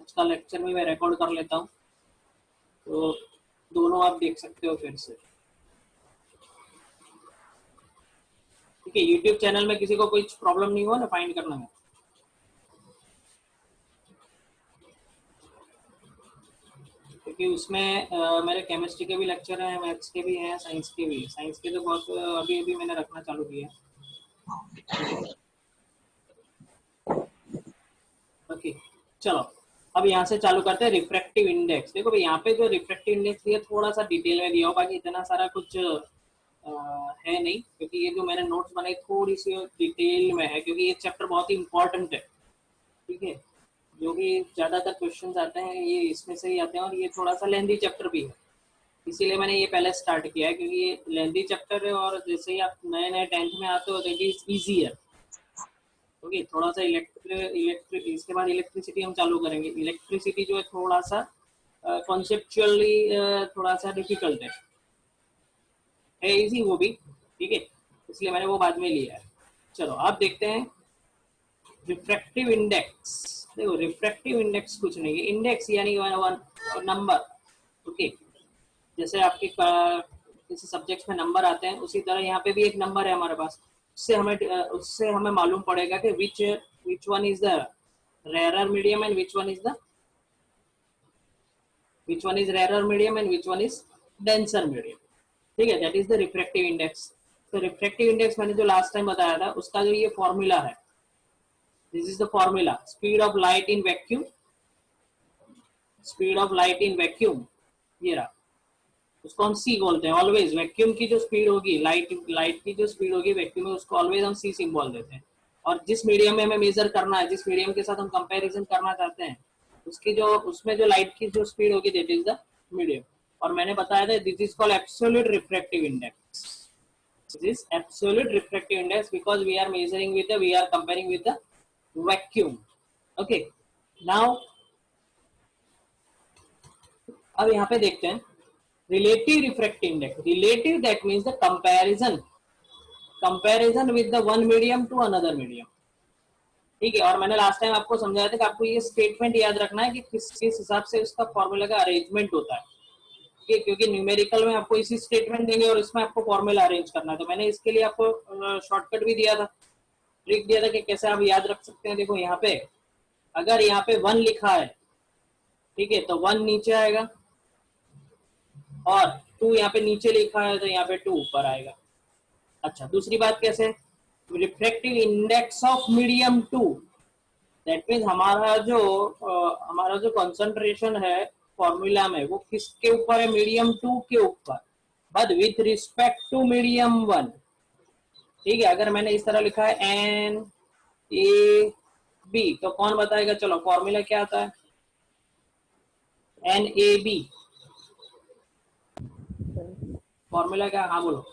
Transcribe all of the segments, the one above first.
Notes का lecture में मैं रिकॉर्ड कर लेता हूँ, तो दोनों आप देख सकते हो फिर से। ठीक है, यूट्यूब चैनल में किसी को कोई प्रॉब्लम नहीं हुआ ना फाइंड करने में? क्योंकि उसमें मेरे केमिस्ट्री के भी लेक्चर हैं, मैथ्स के भी हैं, साइंस के भी। साइंस के तो बहुत अभी अभी मैंने रखना चालू किया है। ओके, चलो अब यहाँ से चालू करते हैं रिफ्रैक्टिव इंडेक्स। देखो भाई, यहाँ पे जो रिफ्रैक्टिव इंडेक्स दिया थोड़ा सा डिटेल में दिया हो, बाकी इतना सारा कुछ है नहीं, क्योंकि ये जो मैंने नोट्स बनाई थोड़ी सी डिटेल में है, क्योंकि ये चैप्टर बहुत ही इंपॉर्टेंट है। ठीक है, जो भी ज्यादातर क्वेश्चंस आते हैं ये इसमें से ही आते हैं, और ये थोड़ा सा लेंथी चैप्टर भी है, इसीलिए मैंने ये पहले स्टार्ट किया है, क्योंकि ये लेंथी चैप्टर है और जैसे ही आप नए नए 10th में आते हो तो इट इज ईजियर। ओके, थोड़ा सा इलेक्ट्रिक इसके बाद इलेक्ट्रिसिटी हम चालू करेंगे। इलेक्ट्रिसिटी जो है थोड़ा सा कॉन्सेप्चुअली थोड़ा सा डिफिकल्ट है इजी वो भी। ठीक है, इसलिए मैंने वो बाद में लिया है। चलो आप देखते हैं रिफ्रैक्टिव इंडेक्स। देखो, रिफ्रैक्टिव इंडेक्स कुछ नहीं है, इंडेक्स यानी नंबर। ओके, जैसे आपके किसी सब्जेक्ट में नंबर आते हैं, उसी तरह यहाँ पे भी एक नंबर है हमारे पास। उससे हमें मालूम पड़ेगा कि which one is the rare medium and which one is rare medium and which one is denser medium. ठीक है, that is the refractive index. तो रिफ्रैक्टिव इंडेक्स मैंने जो लास्ट टाइम बताया था, उसका जो ये फॉर्मूला है, this is the formula. Speed of light in vacuum, speed of light in vacuum, ये रहा, उसको हम सी बोलते हैं ऑलवेज। वैक्यूम की जो स्पीड होगी, लाइट की जो स्पीड होगी वैक्यूम में, उसको ऑलवेज हम सी सिंबल देते हैं। और जिस मीडियम में हमें मेजर करना है, जिस मीडियम के साथ हम कंपैरिजन करना चाहते हैं, उसमें जो लाइट की जो स्पीड होगी, दैट इज द मीडियम। और मैंने बताया था this is called absolute refractive index. This is absolute refractive index because we are measuring with we are comparing with the vacuum. Okay, now अब यहाँ पे देखते हैं relative refractive index. Relative, that means the comparison with the one medium to another medium. ठीक है, और मैंने last time आपको समझाया था कि आपको ये स्टेटमेंट याद रखना है कि किस हिसाब से उसका फॉर्मूला का अरेंजमेंट होता है। ठीक है, क्योंकि न्यूमेरिकल में आपको इसी स्टेटमेंट देंगे और इसमें आपको फॉर्मूला अरेंज करना है। तो मैंने इसके लिए आपको शॉर्टकट भी दिया था, ट्रिक दिया था कि कैसे आप याद रख सकते हैं। देखो यहाँ पे अगर यहाँ पे 1 लिखा है, ठीक है, तो 1 नीचे आएगा, और 2 यहाँ पे नीचे लिखा है तो यहाँ पे 2 ऊपर आएगा। अच्छा, दूसरी बात कैसे, refractive index of medium 2, that means हमारा जो कंसंट्रेशन है फॉर्मूला में, वो किसके ऊपर है, मीडियम 2 के ऊपर, but with respect to medium 1। ठीक है, अगर मैंने इस तरह लिखा है एन ए बी, तो कौन बताएगा? चलो फॉर्मूला क्या आता है, एन ए बी, फॉर्मूला क्या? हाँ बोलो।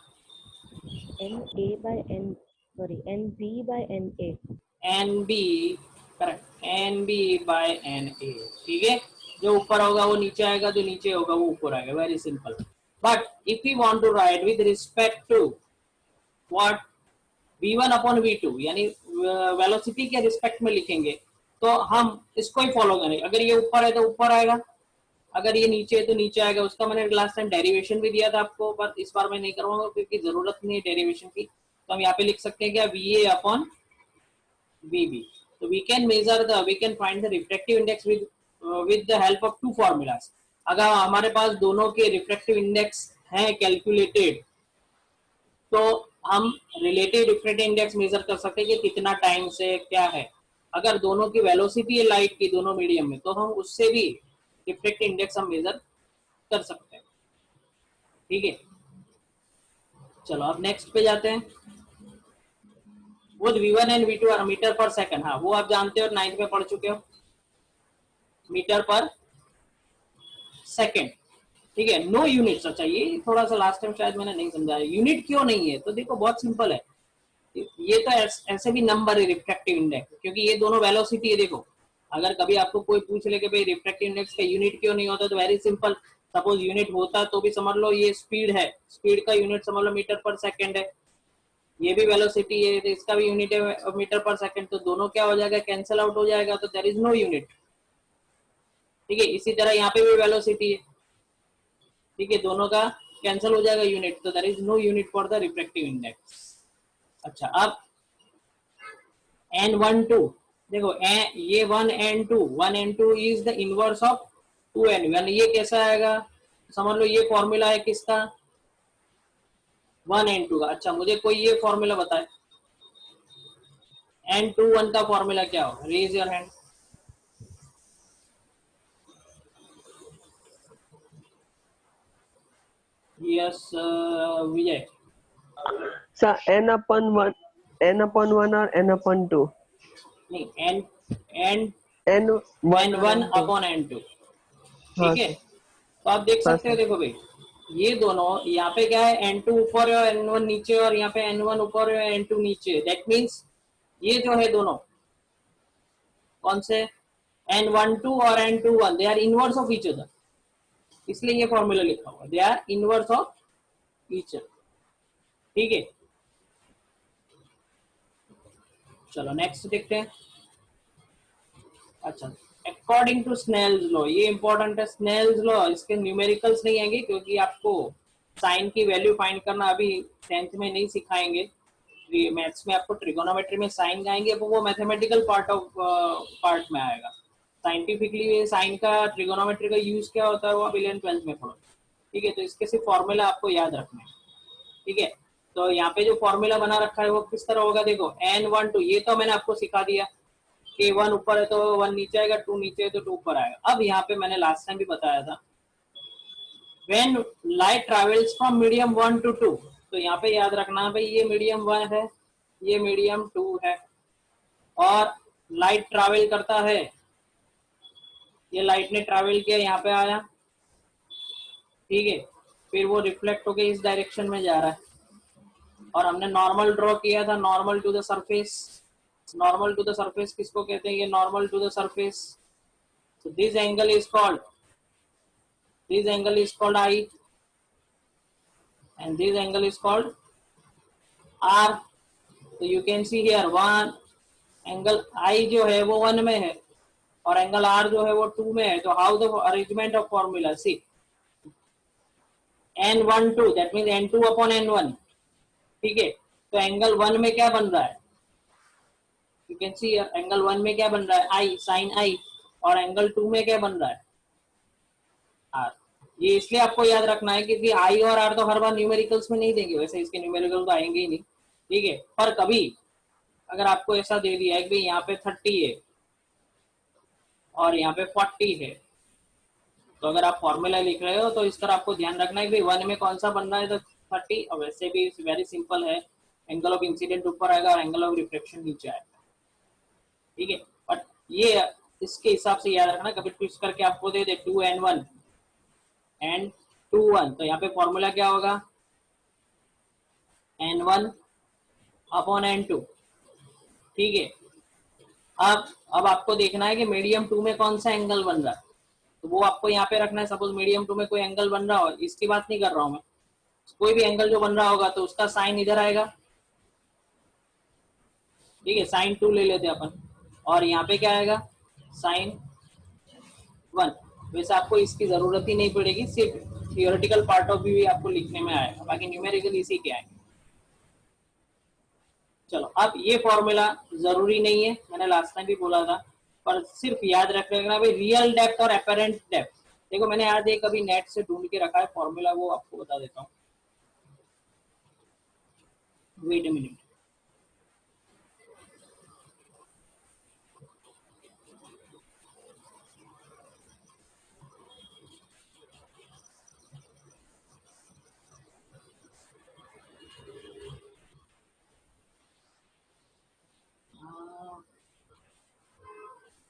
NB, correct, NB by NA। ठीक है, जो ऊपर होगा वो नीचे आएगा, जो नीचे होगा वो ऊपर आएगा, very simple. But if you want to write with respect to what, V1 upon V2, यानी वेलोसिटी के रिस्पेक्ट में लिखेंगे, तो हम इसको ही फॉलो करेंगे। अगर ये ऊपर है तो ऊपर आएगा, अगर ये नीचे है तो नीचे आएगा। उसका मैंने लास्ट टाइम डेरिवेशन भी दिया था आपको, पर इस बार मैं नहीं करूंगा क्योंकि जरूरत नहीं है डेरिवेशन की। तो हम यहाँ पे लिख सकते हैं क्या, VA upon VB। So we can find the refractive index with the help of two formulas. अगर हमारे पास दोनों के रिफ्रैक्टिव इंडेक्स हैं कैलकुलेटेड, तो हम रिलेटिव रिफ्रैक्टिव इंडेक्स मेजर कर सकते हैं कि कितना टाइम से क्या है। अगर दोनों की वेलोसिटी है लाइट की दोनों मीडियम में, तो हम उससे भी रिफ्रैक्टिव इंडेक्स हम मेजर कर सकते हैं। ठीक है, चलो अब नेक्स्ट पे जाते हैं। वो V1 and V2 are metre per second, हाँ वो आप जानते हो, 9th में पढ़ चुके हो, मीटर पर सेकंड। ठीक है, नो यूनिट्स। अच्छा, ये थोड़ा सा लास्ट टाइम शायद मैंने नहीं समझाया, यूनिट क्यों नहीं है? तो देखो बहुत सिंपल है, ये तो ऐसे भी नंबर है रिफ्रैक्टिव इंडेक्स, क्योंकि ये दोनों वेलोसिटी है। देखो, अगर कभी आपको कोई पूछ ले कि भाई रिफ्रैक्टिव इंडेक्स का यूनिट क्यों नहीं होता, तो वेरी सिंपल, सपोज यूनिट होता तो भी समझ लो ये स्पीड है, स्पीड का यूनिट समझ लो मीटर पर सेकंड है, ये भी वेलोसिटी है तो इसका भी यूनिट है मीटर पर सेकंड, तो दोनों क्या हो जाएगा, कैंसिल आउट हो जाएगा, तो देयर इज नो यूनिट। ठीक है, इसी तरह यहाँ पे भी वेलोसिटी है, ठीक है, दोनों का कैंसिल हो जाएगा यूनिट, तो there is no unit for the refractive index. अच्छा, अब n1 2, देखो ये 1 n 2 is the inverse of 2n1, ये कैसा आएगा, समझ लो ये फॉर्मूला है किसका, 1 n 2 का। अच्छा, मुझे कोई ये फॉर्मूला बताए, n21 का फॉर्मूला क्या हो, raise your hand. Yes Vijay. Sir n/1 और n/2, नहीं, n n n1 और n1 n2। अपॉन n2, हाँ ठीक है। सर। तो आप देख हाँ सकते हो, सर। देखो भाई, ये दोनों यहाँ पे क्या है, n2 ऊपर है और n1 नीचे, और यहाँ पे n1 ऊपर है n2 नीचे, दैट मीन्स ये जो है दोनों कौन से, n12 और n21, they are inverse of each other, इसलिए ये फॉर्मूला लिखा हुआ, they are inverse of each other, ठीक है। चलो नेक्स्ट देखते हैं। अच्छा, अकॉर्डिंग टू स्नेल्स लॉ, ये इंपॉर्टेंट है, स्नेल्स लॉ, इसके न्यूमेरिकल्स नहीं आएंगे क्योंकि आपको साइन की वैल्यू फाइंड करना अभी 10th में नहीं सिखाएंगे, मैथ्स में आपको ट्रिगोनोमेट्री में साइन आएंगे, वो मैथमेटिकल पार्ट में आएगा। साइंटिफिकली साइन का, ट्रिगोनोमेट्री का यूज क्या होता है वो आप 11th-12th में पढ़ो, ठीक है। तो इसके सिर्फ फॉर्मूला आपको याद रखना है, ठीक है। तो यहाँ पे जो फॉर्मूला बना रखा है वो किस तरह होगा, देखो n12, ये तो मैंने आपको सिखा दिया कि 1 ऊपर है तो 1 नीचे आएगा, 2 नीचे है तो 2 ऊपर आएगा। अब यहाँ पे मैंने लास्ट टाइम भी बताया था, when light travels from medium 1 to 2, तो यहाँ पे याद रखना भाई, ये मीडियम 1 है, ये मीडियम 2 है, और लाइट ट्रैवल करता है, ये लाइट ने ट्रैवल किया, यहाँ पे आया, ठीक है, फिर वो रिफ्लेक्ट होके इस डायरेक्शन में जा रहा है, और हमने नॉर्मल ड्रॉ किया था, normal to the surface. Normal to the surface किसको कहते हैं, ये normal to the surface, so this angle is called, this angle is called I, and this angle is called R। तो you can see here one angle I जो है वो 1 में है, और एंगल R जो है वो 2 में है। तो how the arrangement of formula, see n12, that means n2 upon n1, ठीक है। तो एंगल 1 में क्या बन रहा है, यू कैन सी एंगल 1 में क्या बन रहा है, I, साइन I, और एंगल 2 में क्या बन रहा है, R। ये इसलिए आपको याद रखना है क्योंकि I और R तो हर बार न्यूमेरिकल्स में नहीं देंगे, वैसे इसके न्यूमेरिकल तो आएंगे ही नहीं, ठीक है। पर कभी अगर आपको ऐसा दे दिया है कि यहाँ पे 30 है और यहाँ पे 40 है, तो अगर आप फॉर्मूला लिख रहे हो तो इस तरह आपको ध्यान रखना है कि 1 में कौन सा बन रहा है, तो 30, और वैसे भी वेरी सिंपल है, एंगल ऑफ इंसिडेंट ऊपर आएगा और एंगल ऑफ रिफ्लेक्शन नीचे आएगा, ठीक है। बट ये इसके हिसाब से याद रखना, कभी ट्विस्ट करके आपको दे दे 2n1 एंड 2 1, तो यहाँ पे फॉर्मूला क्या होगा, n1 अपॉन n2, ठीक है। अब आपको देखना है कि मीडियम 2 में कौन सा एंगल बन रहा है, तो वो आपको यहाँ पे रखना है। सपोज मीडियम 2 में कोई एंगल बन रहा हो, इसकी बात नहीं कर रहा हूं मैं, कोई भी एंगल जो बन रहा होगा तो उसका साइन इधर आएगा, ठीक है, साइन 2 ले लेते हैं अपन, और यहाँ पे क्या आएगा, साइन 1। वैसे आपको इसकी जरूरत ही नहीं पड़ेगी, सिर्फ थियोरेटिकल पार्ट ऑफ व्यू आपको लिखने में आएगा, बाकी न्यूमेरिकल इसी के आएंगे। चलो, अब ये फॉर्मूला जरूरी नहीं है, मैंने लास्ट टाइम भी बोला था, पर सिर्फ याद रख रखना भाई, रियल डेप्थ और अपेरेंट डेप्थ। देखो मैंने आज एक अभी नेट से ढूंढ के रखा है फॉर्मूला, वो आपको बता देता हूँ, वेट अ मिनट।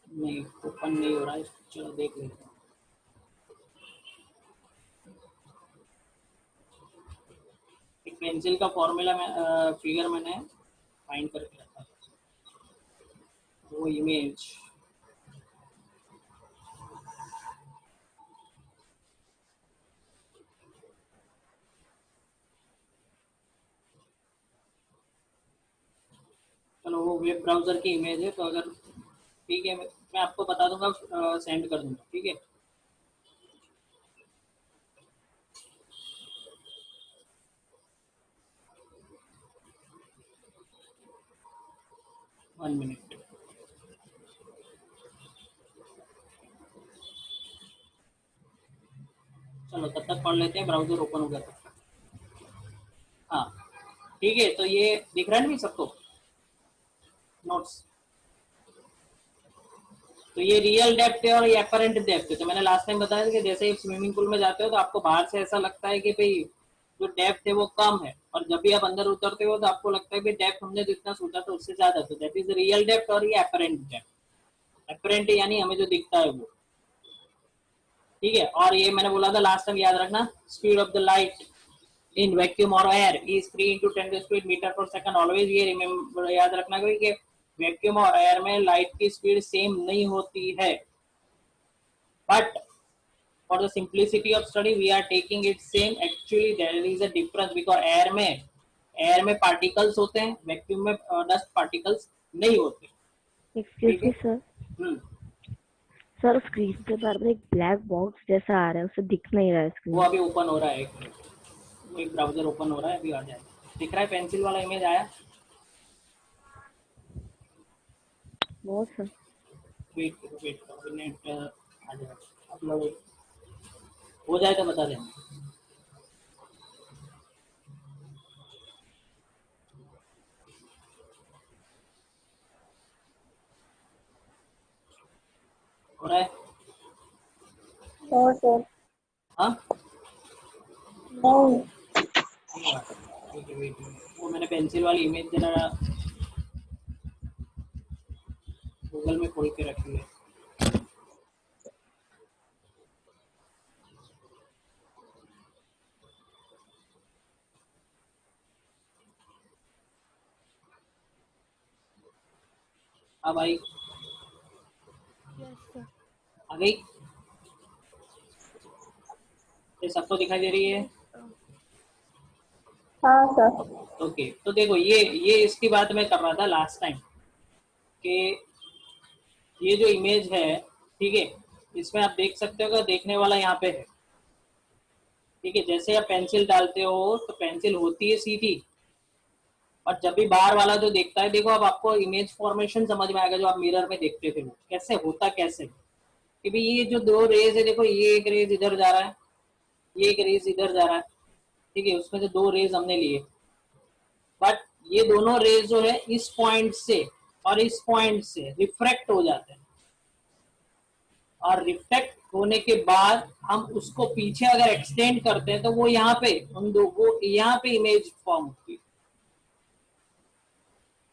नहीं, ओपन नहीं हो रहा है, चलो देख लेते हैं। एक पेंसिल का फॉर्मूला में फिगर मैंने फाइंड करके रखा था, वो इमेज, चलो वो वेब ब्राउजर की इमेज है, तो अगर ठीक है मैं आपको बता दूंगा, सेंड कर दूंगा, ठीक है। 1 मिनट। चलो तब तक पढ़ लेते हैं, ब्राउजर ओपन हो गया तब तक। हाँ ठीक है, तो ये दिख रहा है नहीं सबको नोट्स? तो ये रियल डेप्थ है और ये एपरेंट डेप्थ है। तो मैंने लास्ट टाइम बताया था कि जैसे आप स्विमिंग पूल में जाते हो तो आपको बाहर से ऐसा लगता है कि भाई जो डेप्थ है वो कम है, और जब भी आप अंदर उतरते हो तो आपको लगता है कि डेप्थ हमने जितना सोचा था उससे ज्यादा। तो दैट इज रियल डेप्थ और ये एपरेंट डेप्थ। एपरेंट यानी हमें जो दिखता है वो, ठीक है। और ये मैंने बोला था लास्ट टाइम, याद रखना, speed of the light in vacuum और air is 3 into 10 metre per second always. ये रिमेम्बर, याद रखना कि वैक्यूम और एयर में लाइट की स्पीड सेम नहीं होती है, but for the simplicity of study we are taking it same. Actually there is a difference because air में पार्टिकल्स होते हैं, वैक्यूम में डस्ट पार्टिकल्स नहीं होते। एक्सक्यूज ठीक है। मी सर, सर स्क्रीन के बाहर में एक ब्लैक बॉक्स जैसा आ रहा है, उसे दिख नहीं रहा है वो स्क्रीन। अभी ओपन हो रहा है, एक मिनट, वो एक ब्राउजर ओपन हो रहा है, अभी आ जाएगा। दिख रहा है पेंसिल वाला इमेज आया? बहुत सर। वेट करो वेट करो, नेट आ जाएगा, अपलोड हो जाए तो बता देना। हो रहा है? No, sir. हाँ No. ठीक है, वेट, वो मैंने पेंसिल वाली इमेज जरा गूगल में खोल के रखी है। हाँ भाई, आ गई? ये सबको दिखाई दे रही है? हाँ सर। ओके, तो देखो ये इसकी बात मैं कर रहा था लास्ट टाइम कि ये जो इमेज है, ठीक है, इसमें आप देख सकते हो कि देखने वाला यहाँ पे है, ठीक है। जैसे आप पेंसिल डालते हो तो पेंसिल होती है सीधी, और जब भी बाहर वाला जो देखता है, देखो अब आपको इमेज फॉर्मेशन समझ में आएगा जो आप मिरर में देखते थे वो कैसे होता, कैसे कि भाई ये जो दो रेज है, देखो ये एक रेज इधर जा रहा है, ये एक रेज इधर जा रहा है, ठीक है, उसमें से दो रेज हमने लिए, बट ये दोनों रेज जो है इस पॉइंट से और इस पॉइंट से रिफ्रैक्ट हो जाते हैं, और रिफ्लेक्ट होने के बाद हम उसको पीछे अगर एक्सटेंड करते हैं तो वो यहाँ पे उन दो, वो यहाँ पे इमेज फॉर्म होती है,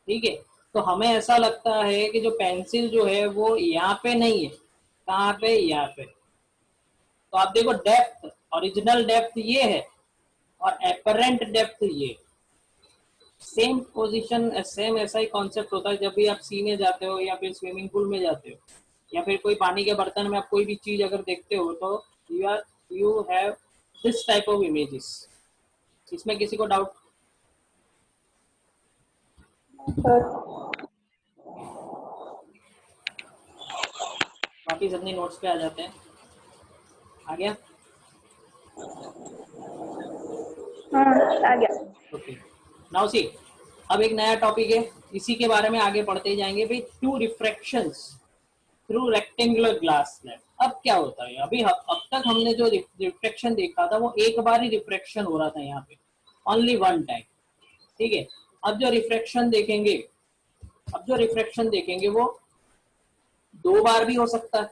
ठीक है। तो हमें ऐसा लगता है कि जो पेंसिल जो है वो यहाँ पे नहीं है, कहाँ पे, यहाँ पे। तो आप देखो डेप्थ, ओरिजिनल डेप्थ ये है और एपरेंट डेप्थ ये, सेम पोजीशन, सेम ऐसा ही कॉन्सेप्ट होता है जब भी आप सी में जाते हो या फिर स्विमिंग पूल में जाते हो या फिर कोई पानी के बर्तन में आप कोई भी चीज अगर देखते हो तो you have this type of images. इसमें किसी को डाउट? सर। वापिस अपनी नोट्स पे आ जाते हैं। आ गया? हाँ आ गया। ओके, नाउ सी, अब एक नया टॉपिक है, इसी के बारे में आगे पढ़ते ही जाएंगे भाई। Two refractions through rectangular glass slab. अब क्या होता है, अभी अब तक हमने जो रिफ्रैक्शन देखा था वो एक बार ही रिफ्रैक्शन हो रहा था यहाँ पे, ओनली वन टाइम, ठीक है। अब जो रिफ्रैक्शन देखेंगे, अब जो रिफ्रैक्शन देखेंगे वो दो बार भी हो सकता है।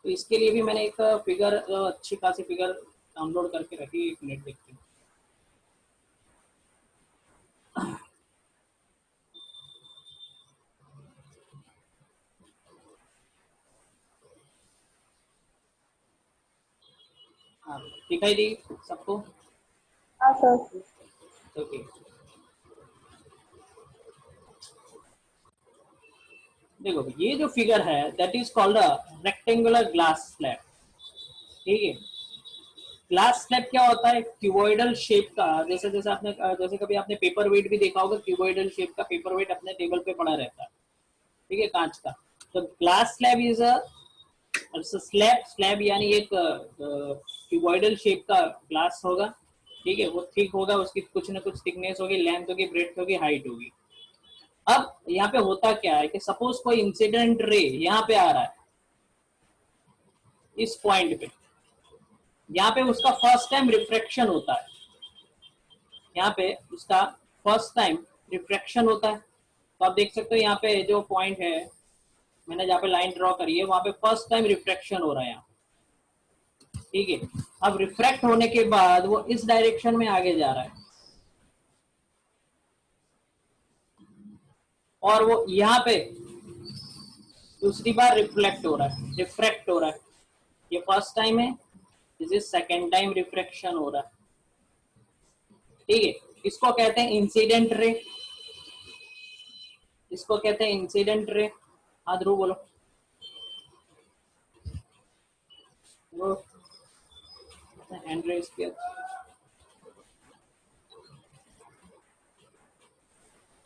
तो इसके लिए भी मैंने एक फिगर, अच्छी खासी फिगर डाउनलोड करके रखी, एक मिनट देखते हैं। हाँ, दिखाई दी सबको? हाँ सर। ओके, देखो ये जो फिगर है that is called a rectangular glass slab, ठीक है। ग्लास स्लैब क्या होता है, क्यूबॉइडल शेप का, जैसे जैसे आपने जैसे कभी आपने पेपर वेट भी देखा होगा, क्यूबॉइडल शेप का पेपर वेट अपने टेबल पे पड़ा रहता है, ठीक है, कांच का। तो glass slab is a slab, slab यानी एक क्यूबॉइडल शेप का ग्लास होगा, ठीक है। वो थिक होगा, उसकी कुछ ना कुछ थिकनेस होगी, लेंथ होगी, ब्रेड्थ होगी, हाइट होगी। अब यहाँ पे होता क्या है कि सपोज कोई इंसिडेंट रे यहाँ पे आ रहा है इस पॉइंट पे, यहाँ पे उसका फर्स्ट टाइम रिफ्रैक्शन होता है, यहाँ पे उसका फर्स्ट टाइम रिफ्रैक्शन होता है। तो आप देख सकते हो यहाँ पे जो पॉइंट है मैंने जहाँ पे लाइन ड्रॉ करी है वहां पे फर्स्ट टाइम रिफ्रैक्शन हो रहा है यहाँ, ठीक है। अब रिफ्रैक्ट होने के बाद वो इस डायरेक्शन में आगे जा रहा है और वो यहाँ पे दूसरी बार रिफ्लेक्ट हो रहा है, रिफ्रैक्ट हो रहा है। ये फर्स्ट टाइम है, this is second time refraction हो रहा है, ठीक है। इसको कहते हैं इंसिडेंट रे, इसको कहते हैं इंसिडेंट रे। हाँ ध्रुव बोलो। हैंड रेज किया।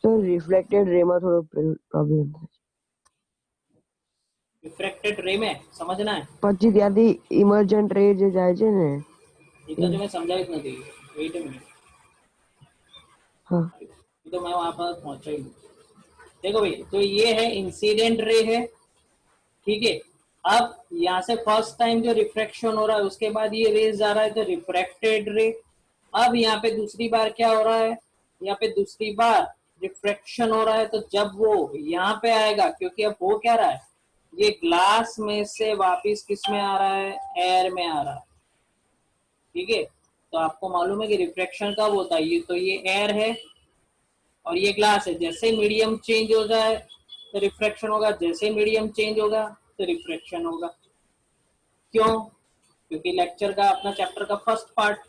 સર રિફ્લેક્ટેડ રેમાં થોડો પ્રોબ્લેમ થાય છે. रिफ्रैक्टेड रे में समझना है, પછી ત્યાંથી ઇમર્જન્ટ રે જે જાય છે ને ये तो जो मैं समझाई इतना दी, वेट अ मिनट, હા तो मैं वहां पर पहुंचा ही नहीं। देखो भाई, तो ये है इंसिडेंट रे है, ठीक है। अब यहाँ से फर्स्ट टाइम जो रिफ्रैक्शन हो रहा है उसके बाद ये रेज जा रहा है तो रिफ्रैक्टेड रे। अब यहाँ पे दूसरी बार क्या हो रहा है, यहाँ पे दूसरी बार रिफ्रैक्शन हो रहा है, तो जब वो यहाँ पे आएगा, क्योंकि अब हो क्या रहा है, ये ग्लास में से वापिस किस में आ रहा है, एयर में आ रहा है, ठीक है। तो आपको मालूम है कि रिफ्रैक्शन कब होता है, ये तो ये एयर है और ये ग्लास है, जैसे मीडियम चेंज हो जाए तो रिफ्रैक्शन होगा, जैसे मीडियम चेंज होगा तो रिफ्रैक्शन होगा। क्यों? क्योंकि लेक्चर का अपना चैप्टर का फर्स्ट पार्ट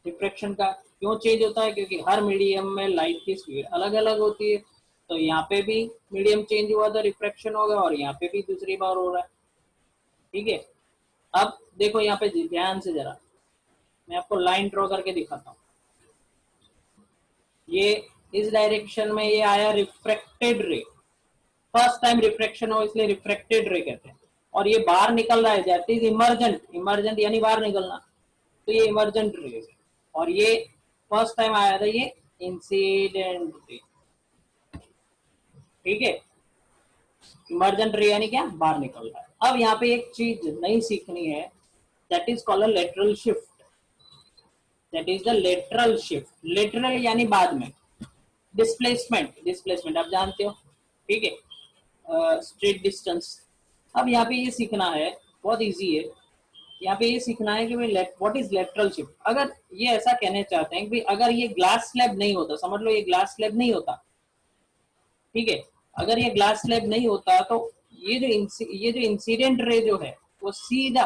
रिफ्रैक्शन का क्यों चेंज होता है, क्योंकि हर मीडियम में लाइट की स्पीड अलग अलग होती है। तो यहाँ पे भी मीडियम चेंज हुआ तो रिफ्रैक्शन होगा और यहाँ पे भी दूसरी बार हो रहा है, ठीक है। अब देखो यहाँ पे ध्यान से जरा, मैं आपको लाइन ड्रॉ करके दिखाता हूँ। ये इस डायरेक्शन में ये आया रिफ्रैक्टेड रे, फर्स्ट टाइम रिफ्रैक्शन हो इसलिए रिफ्रैक्टेड रे कहते हैं। और ये बाहर निकल रहा है, दैट इज इमर्जेंट, इमर्जेंट यानी बाहर निकलना, तो ये इमर्जेंट रे है। और ये फर्स्ट टाइम आया था ये इंसिडेंट रे, ठीक है। इमर्जेंट रे यानी क्या, बाहर निकल रहा है। अब यहाँ पे एक चीज नई सीखनी है, that is called a lateral shift, that is the lateral shift. Lateral यानी बाद में, डिस्प्लेसमेंट, डिस्प्लेसमेंट आप जानते हो, ठीक है, स्ट्रेट डिस्टेंस। अब यहाँ पे ये सीखना है, बहुत इजी है। यहाँ पे ये सीखना है कि भाई व्हाट इज लेटरल शिफ्ट। अगर ये ऐसा कहने चाहते हैं कि भाई अगर ये ग्लास स्लैब नहीं होता, समझ लो ये ग्लास स्लैब नहीं होता, ठीक है, अगर ये ग्लास स्लैब नहीं होता तो ये जो इंसिडेंट रे जो है वो सीधा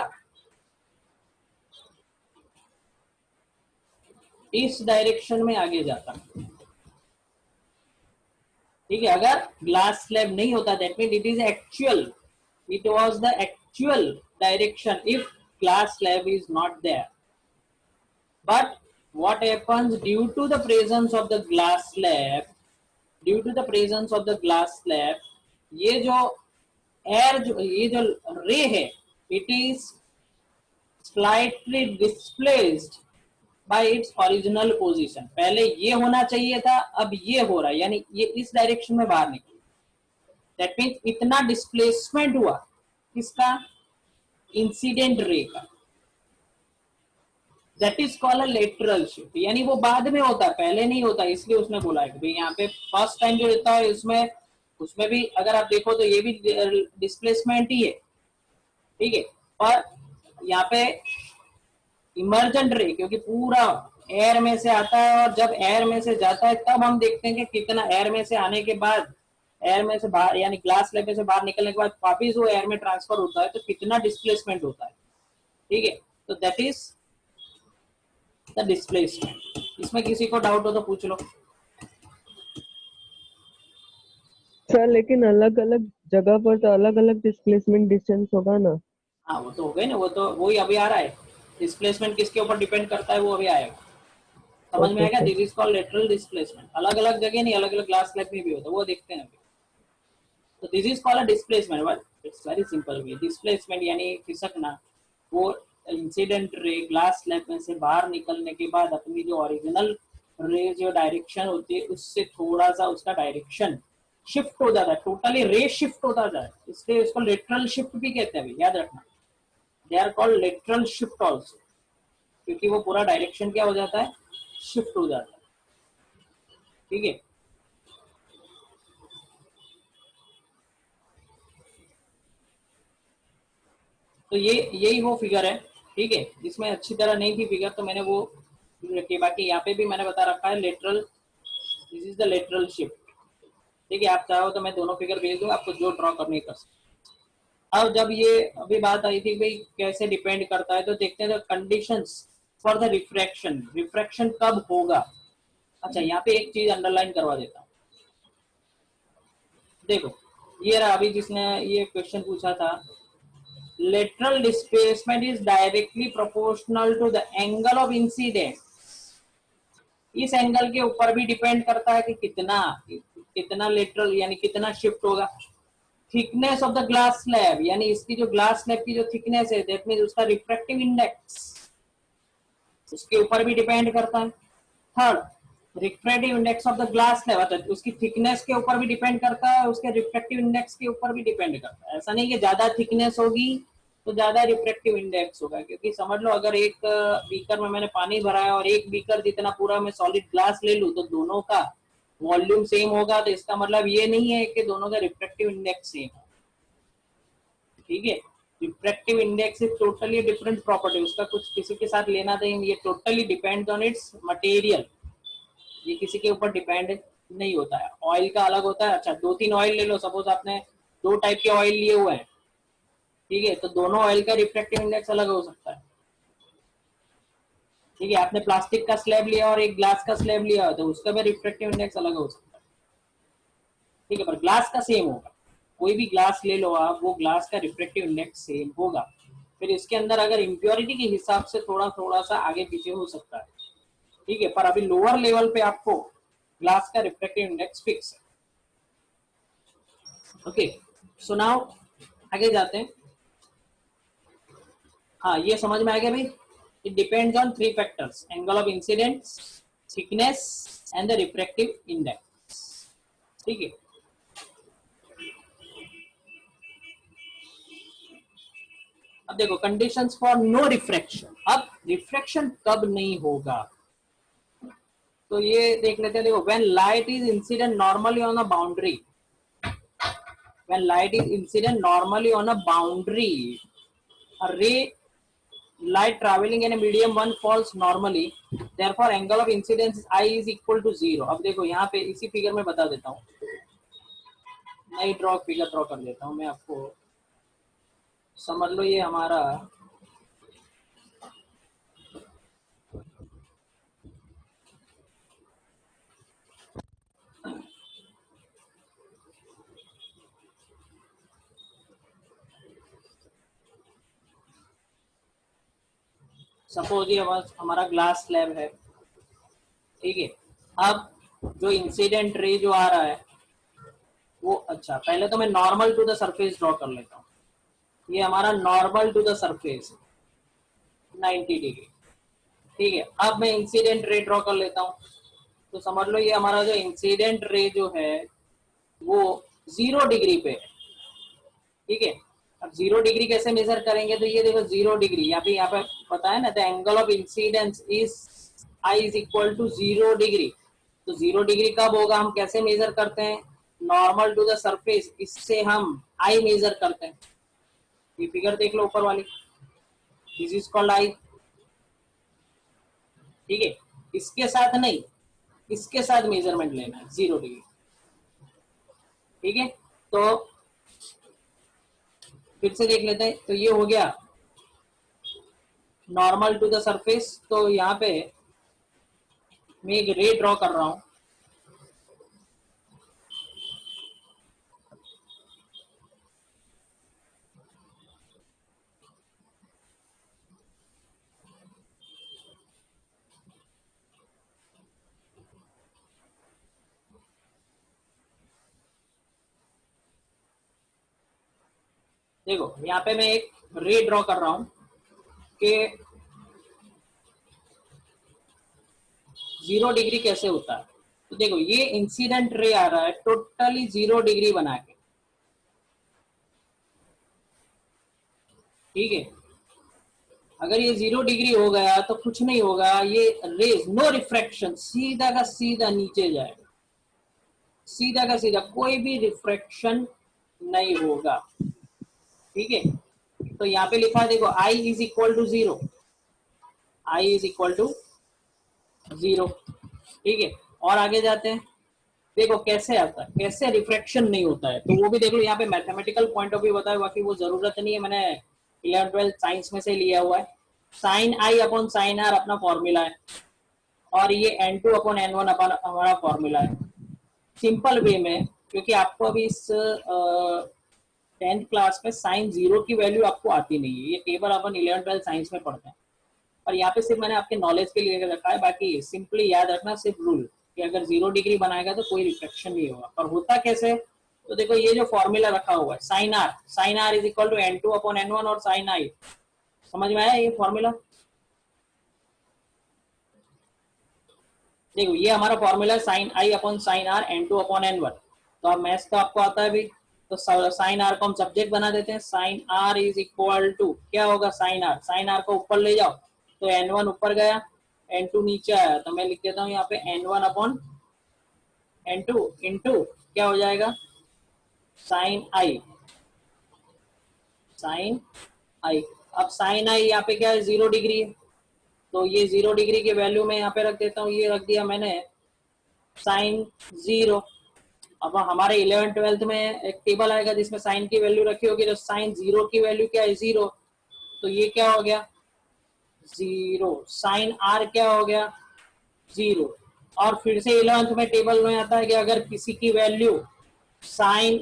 इस डायरेक्शन में आगे जाता, ठीक है। अगर ग्लास स्लैब नहीं होता that mean it is actual, it was the actual direction if glass slab is not there. But what happens, due to the presence of the glass slab, due to the presence of the glass slab, ये जो air जो ये जो ray है, it is slightly displaced by its original position। पहले ये होना चाहिए था, अब ये हो रहा है, यानी ये इस डायरेक्शन में बाहर निकल, दैट मीन्स इतना डिस्प्लेसमेंट हुआ किसका, इंसिडेंट रे का, that is called a lateral shift. यानी वो बाद में होता है, पहले नहीं होता, इसलिए उसने बोला है कि भाई यहाँ पे फर्स्ट टाइम जो रहता है उसमें भी अगर आप देखो तो ये भी डिस्प्लेसमेंट ही है, ठीक है। पर यहाँ पे इमर्जेंट रे, क्योंकि पूरा एयर में से आता है और जब एयर में से जाता है तब हम देखते हैं कि कितना एयर में से आने के बाद, एयर में से बाहर यानी ग्लास स्लैब में से बाहर निकलने के बाद वापिस वो एयर में ट्रांसफर होता है तो कितना डिस्प्लेसमेंट होता है, ठीक है। तो दैट इज द डिस्प्लेसमेंट। इसमें किसी को डाउट हो तो पूछ लो। सर लेकिन अलग अलग जगह पर तो अलग अलग डिस्प्लेसमेंट डिस्टेंस होगा ना। हाँ वो तो हो गए ना, वो तो वही अभी आ रहा है। डिस्प्लेसमेंट किसके ऊपर डिपेंड करता है वो अभी आएगा, समझ में आएगा। This is called lateral displacement. अलग अलग जगह नहीं, अलग अलग ग्लास स्लैब में भी होता है, वो देखते हैं अभी। तो this is called a displacement, but it's very simple way. Displacement यानी खिसकना, वो इंसिडेंट रे ग्लास स्लैब में से बाहर निकलने के बाद अपनी जो ओरिजिनल रे जो डायरेक्शन होती है उससे थोड़ा सा उसका डायरेक्शन शिफ्ट हो जाता है, टोटली रे शिफ्ट होता जाए, इसलिए इसको लेटरल शिफ्ट भी कहते हैं, याद रखना। They are called lateral shift also, क्योंकि वो पूरा डायरेक्शन क्या हो जाता है, शिफ्ट हो जाता है। ठीक है, तो ये यही वो फिगर है। ठीक है, इसमें अच्छी तरह नहीं थी फिगर तो मैंने वो रखी, बाकी यहाँ पे भी मैंने बता रखा है lateral, this is the lateral shift. ठीक है, आप चाहो तो मैं दोनों फिगर भेज दूंगा, आपको जो ड्रॉ करनी कर सकते। अब जब ये अभी बात आई थी भाई कैसे डिपेंड करता है, तो देखते हैं conditions for the refraction, refraction कब होगा। अच्छा, यहाँ पे एक चीज अंडरलाइन करवा देता हूँ, देखो ये रहा, अभी जिसने ये क्वेश्चन पूछा था, lateral displacement is directly proportional to the angle of incidence। इस एंगल के ऊपर भी डिपेंड करता है कि कितना कितना लेटरल यानी कितना शिफ्ट होगा। Thickness of the glass slab, यानी इसकी जो ग्लास स्लैब की जो थिकनेस है, दैट मींस उसका रिफ्रैक्टिव इंडेक्स, उसके ऊपर भी डिपेंड करता है। Third, refractive index of the glass slab, उसकी थिकनेस के ऊपर भी डिपेंड करता है, उसके रिफ्रैक्टिव इंडेक्स के ऊपर भी डिपेंड करता है। ऐसा नहीं कि ज्यादा थिकनेस होगी तो ज्यादा रिफ्रैक्टिव इंडेक्स होगा, क्योंकि समझ लो अगर एक बीकर में मैंने पानी भरा है और एक बीकर जितना पूरा मैं सॉलिड ग्लास ले लूं तो दोनों का वॉल्यूम सेम होगा, तो इसका मतलब ये नहीं है कि दोनों का रिफ्रैक्टिव इंडेक्स सेम है। ठीक है, refractive index is totally different property, उसका कुछ किसी के साथ लेना देना, ये totally depend on it's material, ये किसी के ऊपर डिपेंड नहीं होता है। ऑयल का अलग होता है। अच्छा, 2-3 ऑयल ले लो, सपोज आपने 2 टाइप के ऑयल लिए हुए हैं, ठीक है, तो दोनों ऑयल का रिफ्रैक्टिव इंडेक्स अलग हो सकता है। ठीक है, आपने प्लास्टिक का स्लैब लिया और एक ग्लास का स्लैब लिया तो उसका भी रिफ्रैक्टिव इंडेक्स अलग हो सकता है। ठीक है, पर ग्लास का सेम होगा, कोई भी ग्लास ले लो आप, वो ग्लास का रिफ्रैक्टिव इंडेक्स सेम होगा। फिर इसके अंदर अगर इम्प्योरिटी के हिसाब से थोड़ा थोड़ा सा आगे पीछे हो सकता है। ठीक है, पर अभी लोअर लेवल पे आपको ग्लास का रिफ्रैक्टिव इंडेक्स फिक्स है। ओके, सो नाउ आगे जाते हैं। हाँ, ये समझ में आ गया भाई, it depends on 3 factors, angle of incidence, thickness and the refractive index. ठीक है, अब देखो कंडीशंस फॉर नो रिफ्रैक्शन। अब रिफ्रैक्शन कब नहीं होगा तो ये देख लेते हैं। देखो, when light is incident normally on a boundary, when light is incident normally on a boundary, a ray light traveling in a medium 1 falls normally, therefore angle of incidence I is equal to 0। अब देखो यहाँ पे इसी figure में बता देता हूँ, नई फिगर ड्रॉ कर देता हूँ मैं, आपको समझ लो। ये हमारा सपोज ये हमारा ग्लास स्लैब है। ठीक है, अब जो इंसिडेंट रे जो आ रहा है वो, अच्छा पहले तो मैं normal to the surface draw कर लेता हूँ। ये हमारा normal to the surface 90 degree. ठीक है, अब मैं इंसिडेंट रे ड्रॉ कर लेता हूँ, तो समझ लो ये हमारा जो इंसिडेंट रे जो है वो 0 डिग्री पे है। ठीक है, अब 0 डिग्री कैसे मेजर करेंगे, तो ये देखो 0 डिग्री यहाँ पे पता है ना, the angle of incidence is I is equal to 0 degree. तो 0 डिग्री कब होगा, हम कैसे मेजर करते हैं, नॉर्मल टू द सरफेस, इससे हम आई मेजर करते हैं। ये फिगर देख लो ऊपर वाली, दिस इज कॉल्ड आई। ठीक है, इसके साथ नहीं, इसके साथ मेजरमेंट लेना है 0 डिग्री। ठीक है, तो फिर से देख लेते हैं, तो ये हो गया नॉर्मल टू द सरफेस। तो यहाँ पे मैं एक रे ड्रॉ कर रहा हूं। देखो यहाँ पे मैं एक रे ड्रॉ कर रहा हूं कि 0 डिग्री कैसे होता है? तो देखो ये इंसिडेंट रे आ रहा है टोटली 0 डिग्री बना के, ठीक है। अगर ये 0 डिग्री हो गया तो कुछ नहीं होगा, ये रेज नो रिफ्रैक्शन, सीधा का सीधा नीचे जाएगा, सीधा का सीधा, कोई भी रिफ्रैक्शन नहीं होगा, ठीक है। तो यहाँ पे लिखा है देखो I is equal to 0, I is equal to 0, ठीक है। और आगे जाते हैं, देखो कैसे आता है, कैसे रिफ्रैक्शन नहीं होता है, तो वो भी देख लो। यहाँ पे मैथमेटिकल पॉइंट ऑफ व्यू बताया, बाकी वो जरूरत नहीं है, मैंने 11th-12th साइंस में से लिया हुआ है। Sine I upon sine R अपना फॉर्मूला है, और ये n2 अपॉन n1 अपॉन हमारा फॉर्मूला है। सिंपल वे में, क्योंकि आपको अभी इस 10th क्लास में साइन 0 की वैल्यू आपको आती नहीं है, ये केवल अपन 11th-12th साइंस में पढ़ते हैं, और यहाँ पे सिर्फ मैंने आपके नॉलेज के लिए रखा है। बाकी सिंपली याद रखना सिर्फ रूल कि अगर 0 डिग्री बनाएगा तो कोई रिफ्लेक्शन नहीं होगा। पर होता कैसे, तो देखो ये जो फॉर्मूला रखा हुआ है sine R is equal to n2 upon n1 और साइन आई, समझ में आया ये फॉर्मूला? देखो ये हमारा फॉर्मूला है sine I upon sine R n2 upon n1। तो अब मैथ्स का आपको आता है भी, तो साइन आर को हम सब्जेक्ट बना देते हैं, sine R is equal to क्या होगा, साइन आर को ऊपर ले जाओ तो n1 ऊपर गया, n2 नीचे आया, तो मैं लिख देता हूँ यहाँ पे n1 अपॉन n2 इंटू क्या हो जाएगा, साइन आई, साइन आई। अब साइन आई यहाँ पे क्या है, 0 डिग्री है, तो ये 0 डिग्री की वैल्यू में यहाँ पे रख देता हूँ, ये रख दिया मैंने साइन 0। अब हमारे 11th-12th में एक टेबल आएगा जिसमें साइन की वैल्यू रखी होगी, तो साइन 0 की वैल्यू क्या है, 0, तो ये क्या हो गया 0। साइन आर क्या हो गया 0। और फिर से 11th में टेबल में आता है कि अगर किसी की वैल्यू साइन,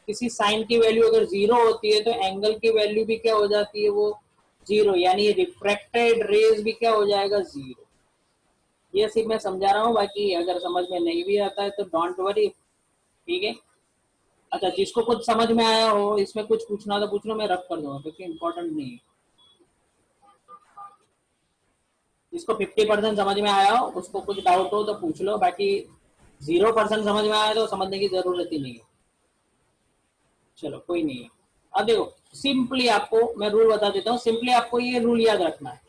किसी साइन की वैल्यू अगर 0 होती है तो एंगल की वैल्यू भी क्या हो जाती है, वो 0, यानी रिफ्रैक्टेड रेज भी क्या हो जाएगा 0। ये सिर्फ मैं समझा रहा हूँ, बाकी अगर समझ में नहीं भी आता है तो डोंट वरी, ठीक है। अच्छा, जिसको कुछ समझ में आया हो, इसमें कुछ पूछना तो पूछ लो, मैं रख कर दूंगा क्योंकि इंपॉर्टेंट नहीं है। जिसको 50% समझ में आया हो, उसको कुछ डाउट हो तो पूछ लो, बाकी 0% समझ में आया तो समझने की जरूरत ही नहीं है। चलो कोई नहीं है। अब देखो सिंपली आपको मैं रूल बता देता हूँ, सिंपली आपको ये रूल याद रखना है।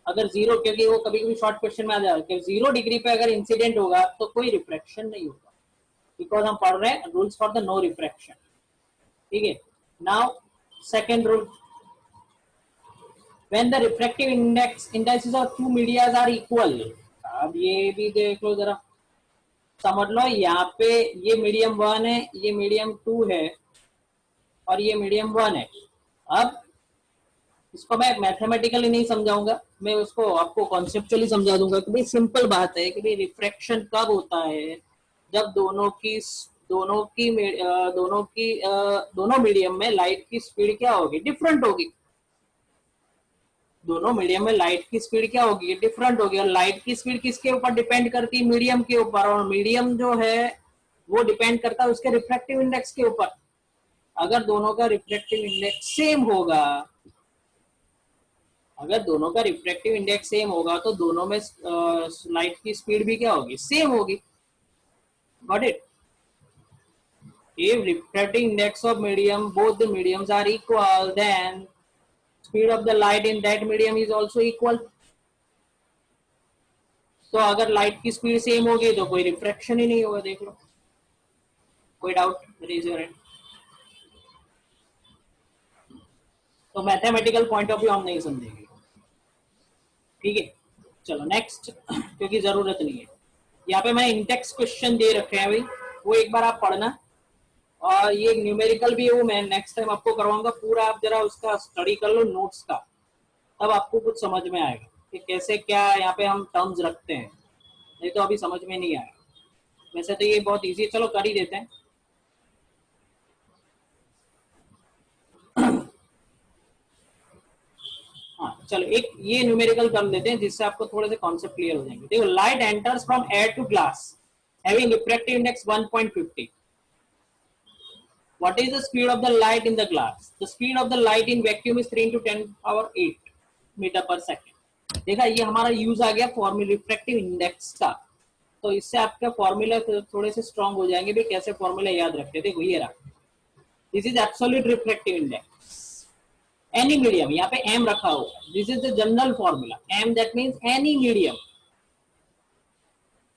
अगर 0, क्योंकि वो कभी कभी शॉर्ट क्वेश्चन में आ जाएगा कि 0 डिग्री पे अगर इंसिडेंट होगा तो कोई रिफ्रैक्शन नहीं होगा, बिकॉज हम पढ़ रहे हैं rules for the no refraction, ठीक है। Now second rule, when the refractive indices of two medias are equal। अब ये भी देख लो जरा, समझ लो यहाँ पे ये मीडियम 1 है, ये मीडियम 2 है, और ये मीडियम 1 है। अब इसको मैं मैथमेटिकली नहीं समझाऊंगा, मैं उसको आपको कॉन्सेप्चुअली समझा दूंगा कि भाई सिंपल बात है कि भाई रिफ्रैक्शन कब होता है, जब दोनों मीडियम में लाइट की स्पीड क्या होगी, डिफरेंट होगी। दोनों मीडियम में लाइट की स्पीड क्या होगी, डिफरेंट होगी। और लाइट की स्पीड किसके ऊपर डिपेंड करती है, मीडियम के ऊपर, और मीडियम जो है वो डिपेंड करता है उसके रिफ्रैक्टिव इंडेक्स के ऊपर। अगर दोनों का रिफ्रैक्टिव इंडेक्स सेम होगा, अगर दोनों का रिफ्रैक्टिव इंडेक्स सेम होगा तो दोनों में लाइट की स्पीड भी क्या होगी, सेम होगी। Got it? If refracting index of medium, both the mediums are equal, then speed of the light in that medium is also equal। तो अगर लाइट की स्पीड सेम होगी तो कोई रिफ्रैक्शन ही नहीं होगा। देख लो, कोई डाउट, रेज योर हैंड। तो मैथमेटिकल पॉइंट ऑफ व्यू हम नहीं समझेंगे, ठीक है। चलो नेक्स्ट, क्योंकि जरूरत नहीं है। यहाँ पे मैं इंडेक्स क्वेश्चन दे रखे हैं भाई, वो एक बार आप पढ़ना, और ये न्यूमेरिकल भी है, वो मैं नेक्स्ट टाइम आपको करवाऊंगा पूरा। आप जरा उसका स्टडी कर लो नोट्स का, तब आपको कुछ समझ में आएगा कि कैसे क्या यहाँ पे हम टर्म्स रखते हैं, नहीं तो अभी समझ में नहीं आएगा। वैसे तो ये बहुत इजी है, चलो कर ही देते हैं। हाँ चलो, एक ये न्यूमेरिकल कर लेते हैं जिससे आपको थोड़े से कॉन्सेप्ट क्लियर हो जाएंगे। देखो, light enters from air to glass having refractive index 1.50। What is the speed of the light in the glass? The speed of the light in vacuum is 3 into 10 power 8 meter per second. देखा, ये हमारा use आ गया formula refractive index का। तो इससे आपका formula थोड़े से स्ट्रांग हो जाएंगे भी, कैसे फॉर्मूला याद रखते। देखो ये रहा, this is absolute refractive index any medium, यहाँ पे एम रखा हुआ, this is the general formula, M that means any medium.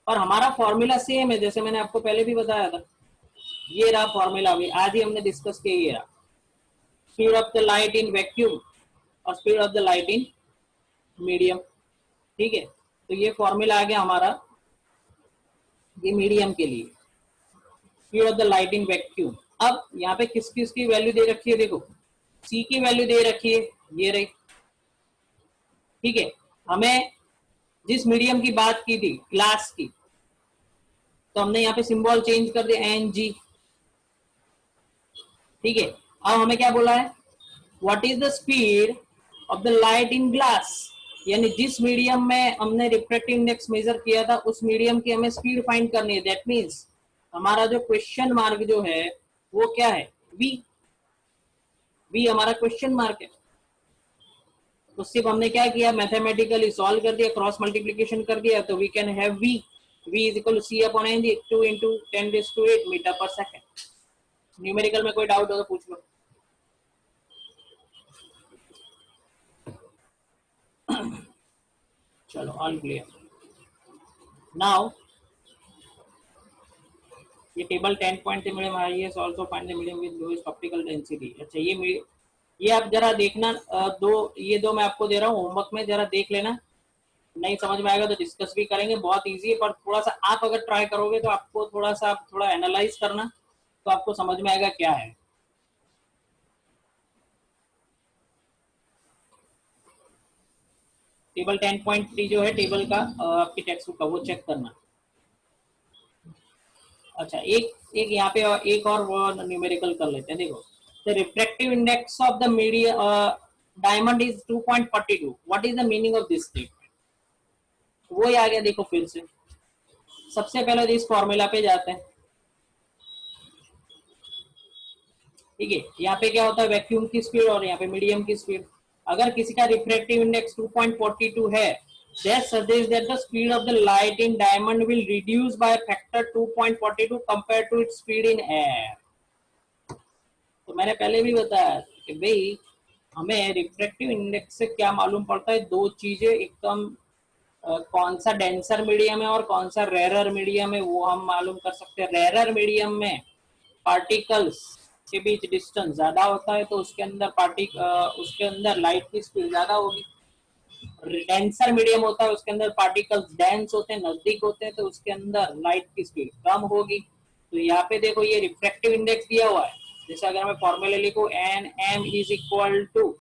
और हमारा फॉर्मूला सेम है, जैसे मैंने आपको पहले भी बताया था, ये रहा फॉर्मूला, अभी आज ही हमने डिस्कस किया, ये रहा speed of the light in vacuum और speed of the light in medium. ठीक है, तो ये फॉर्मूला आ गया हमारा ये मीडियम के लिए, speed of the light in vacuum. अब यहाँ पे किस किस की वैल्यू दे रखी है, देखो सी की वैल्यू दे रखी है, ये रही। ठीक है, हमें जिस मीडियम की बात की थी ग्लास की, तो हमने यहाँ पे सिंबल चेंज कर दिया एन जी। ठीक है, अब हमें क्या बोला है, what is the speed of the light in glass, यानी जिस मीडियम में हमने रिफ्रैक्टिव इंडेक्स मेजर किया था उस मीडियम की हमें स्पीड फाइंड करनी है। दैट मीन्स हमारा जो क्वेश्चन मार्क जो है वो क्या है, वी। वी हमारा क्वेश्चन मार्क है। तो सिर्फ हमने क्या किया, मैथमेटिकली सॉल्व कर दिया, क्रॉस मल्टीप्लिकेशन कर दिया, तो we can have V, V is equal to C upon N G, 2 into 10⁸ metre per second. Numerical में कोई डाउट हो तो पूछ लो। चलो, ऑल क्लियर। नाउ ये टेबल 10 पॉइंट से medium highest also find the medium with lowest optical density. अच्छा, ये आप जरा देखना, ये दो मैं आपको दे रहा हूँ होमवर्क में, जरा देख लेना, नहीं समझ में आएगा तो डिस्कस भी करेंगे, बहुत इजी है, पर थोड़ा सा आप अगर ट्राई करोगे तो आपको थोड़ा एनालाइज करना, तो आपको समझ में आएगा क्या है। टेबल 10.3 जो है टेबल का आपकी टेक्स्ट बुक का, वो चेक करना। अच्छा, एक यहाँ पे एक और न्यूमेरिकल कर लेते हैं। देखो, the refractive index of the medium diamond is 2.42। What is the meaning of this statement, वो ही आ गया। देखो फिर से सबसे पहले इस फॉर्मूला पे जाते हैं। ठीक है, यहाँ पे क्या होता है, वैक्यूम की स्पीड और यहाँ पे मीडियम की स्पीड। अगर किसी का रिफ्रैक्टिव इंडेक्स 2.42 है, that suggests that the speed of the light in diamond will reduce by factor 2.42 compared to its speed in air। तो मैंने पहले भी बताया कि भाई हमें रिफ्रैक्टिव इंडेक्स से क्या मालूम पड़ता है, दो चीजें एकदम, कौन सा डेंसर मीडियम है और कौन सा रेरर मीडियम है, वो हम मालूम कर सकते हैं। रेरर मीडियम में पार्टिकल्स के बीच डिस्टेंस ज्यादा होता है, तो उसके अंदर लाइट की स्पीड ज्यादा होगी। डेंसर मीडियम होता है, उसके अंदर पार्टिकल्स डेंस होते हैं, नजदीक होते हैं, तो उसके अंदर लाइट की स्पीड कम होगी। तो यहाँ पे देखो ये रिफ्रैक्टिव इंडेक्स दिया हुआ है, जैसे अगर मैं फॉर्मूला लिखूं N M is equal to